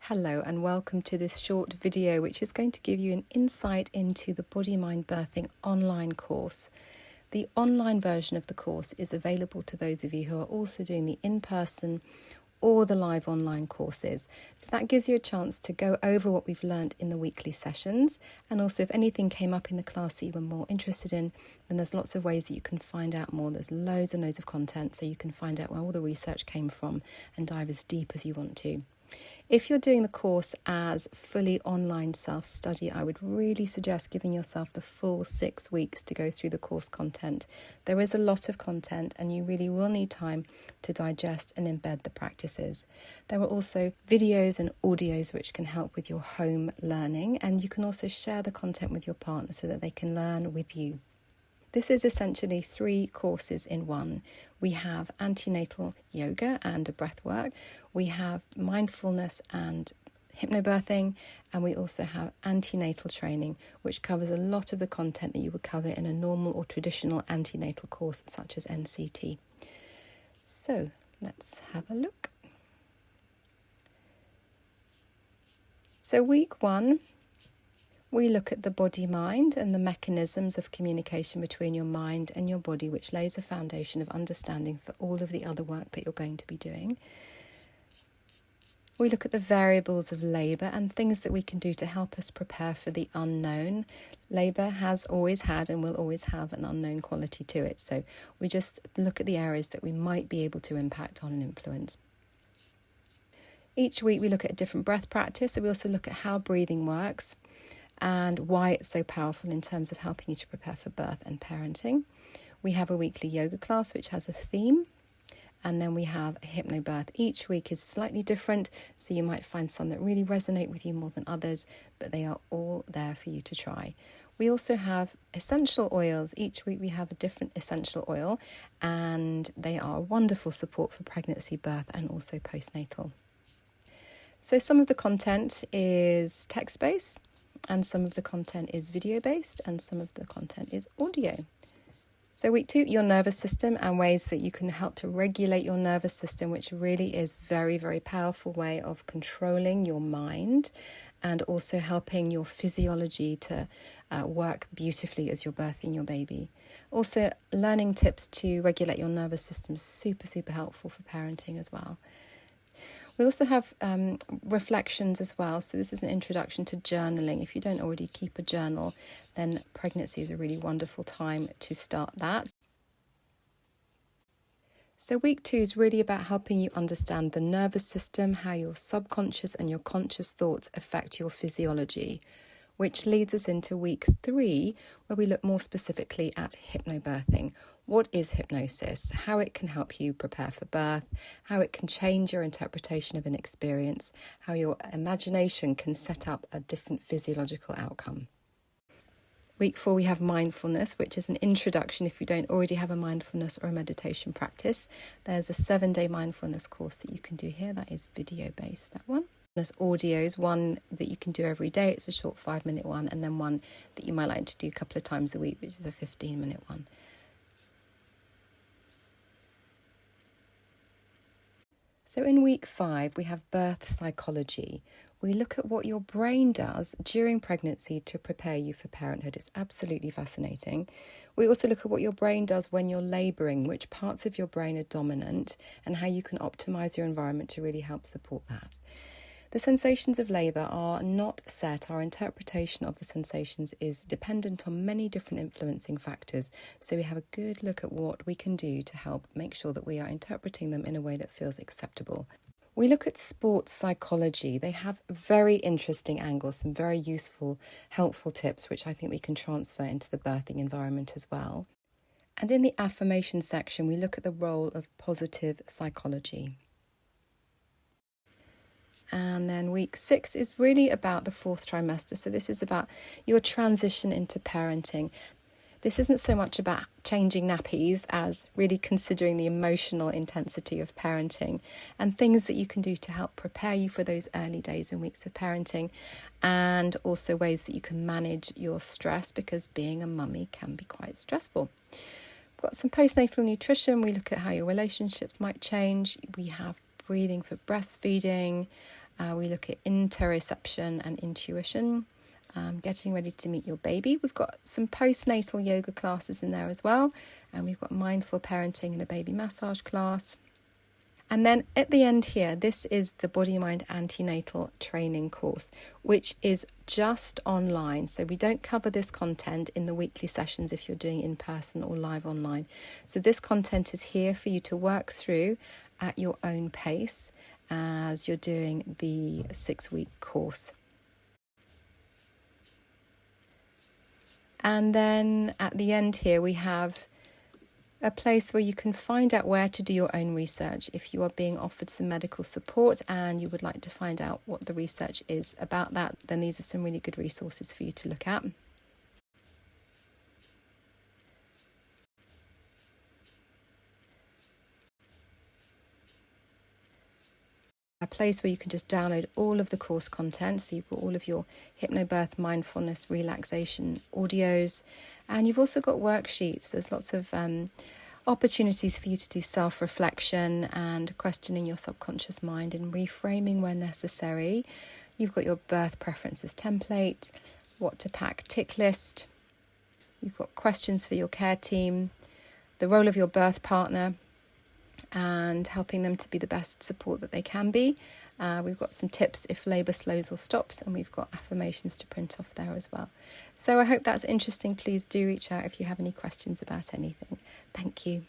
Hello and welcome to this short video which is going to give you an insight into the BodyMind Birthing online course. The online version of the course is available to those of you who are also doing the in-person or the live online courses. So that gives you a chance to go over what we've learnt in the weekly sessions, and also if anything came up in the class that you were more interested in, then there's lots of ways that you can find out more. There's loads and loads of content so you can find out where all the research came from and dive as deep as you want to. If you're doing the course as fully online self-study, I would really suggest giving yourself the full 6 weeks to go through the course content. There is a lot of content and you really will need time to digest and embed the practices. There are also videos and audios which can help with your home learning, and you can also share the content with your partner so that they can learn with you. This is essentially 3 courses in one. We have antenatal yoga and a breathwork. We have mindfulness and hypnobirthing, and we also have antenatal training, which covers a lot of the content that you would cover in a normal or traditional antenatal course such as NCT. So let's have a look. So week 1, we look at the body-mind and the mechanisms of communication between your mind and your body, which lays a foundation of understanding for all of the other work that you're going to be doing. We look at the variables of labour and things that we can do to help us prepare for the unknown. Labour has always had and will always have an unknown quality to it, so we just look at the areas that we might be able to impact on and influence. Each week we look at a different breath practice, so we also look at how breathing works and why it's so powerful in terms of helping you to prepare for birth and parenting. We have a weekly yoga class which has a theme, and then we have a hypnobirth. Each week is slightly different, so you might find some that really resonate with you more than others, but they are all there for you to try. We also have essential oils. Each week we have a different essential oil, and they are wonderful support for pregnancy, birth, and also postnatal. So some of the content is text-based, and some of the content is video-based, and some of the content is audio. So week 2, your nervous system and ways that you can help to regulate your nervous system, which really is very, very powerful way of controlling your mind and also helping your physiology to work beautifully as you're birthing your baby. Also, learning tips to regulate your nervous system is super, super helpful for parenting as well. We also have reflections as well. So this is an introduction to journaling. If you don't already keep a journal, then pregnancy is a really wonderful time to start that. So week 2 is really about helping you understand the nervous system, how your subconscious and your conscious thoughts affect your physiology, which leads us into week 3, where we look more specifically at hypnobirthing. What is hypnosis? How it can help you prepare for birth, how it can change your interpretation of an experience, how your imagination can set up a different physiological outcome. Week 4, we have mindfulness, which is an introduction if you don't already have a mindfulness or a meditation practice. There's a 7-day mindfulness course that you can do here. That is video-based, that one. There's audios, one that you can do every day. It's a short 5-minute one, and then one that you might like to do a couple of times a week, which is a 15-minute one. So in week 5, we have birth psychology. We look at what your brain does during pregnancy to prepare you for parenthood. It's absolutely fascinating. We also look at what your brain does when you're labouring, which parts of your brain are dominant, and how you can optimise your environment to really help support that. The sensations of labour are not set. Our interpretation of the sensations is dependent on many different influencing factors. So we have a good look at what we can do to help make sure that we are interpreting them in a way that feels acceptable. We look at sports psychology. They have very interesting angles, some very useful, helpful tips, which I think we can transfer into the birthing environment as well. And in the affirmation section, we look at the role of positive psychology. And then week 6 is really about the 4th trimester. So this is about your transition into parenting. This isn't so much about changing nappies as really considering the emotional intensity of parenting and things that you can do to help prepare you for those early days and weeks of parenting, and also ways that you can manage your stress, because being a mummy can be quite stressful. We've got some postnatal nutrition. We look at how your relationships might change. We have breathing for breastfeeding, We look at interoception and intuition, getting ready to meet your baby. We've got some postnatal yoga classes in there as well, and we've got mindful parenting and a baby massage class. And then at the end here, this is the BodyMind Antenatal training course, which is just online. So we don't cover this content in the weekly sessions if you're doing in person or live online. So this content is here for you to work through at your own pace as you're doing the 6-week course. And then at the end here, we have a place where you can find out where to do your own research. If you are being offered some medical support and you would like to find out what the research is about that, then these are some really good resources for you to look at. A place where you can just download all of the course content. So you've got all of your Hypnobirth, mindfulness, relaxation audios, and you've also got worksheets. There's lots of opportunities for you to do self-reflection and questioning your subconscious mind and reframing where necessary. You've got your birth preferences template, what to pack tick list. You've got questions for your care team, the role of your birth partner, and helping them to be the best support that they can be. We've got some tips if labour slows or stops, and we've got affirmations to print off there as well. So I hope that's interesting. Please do reach out if you have any questions about anything. Thank you.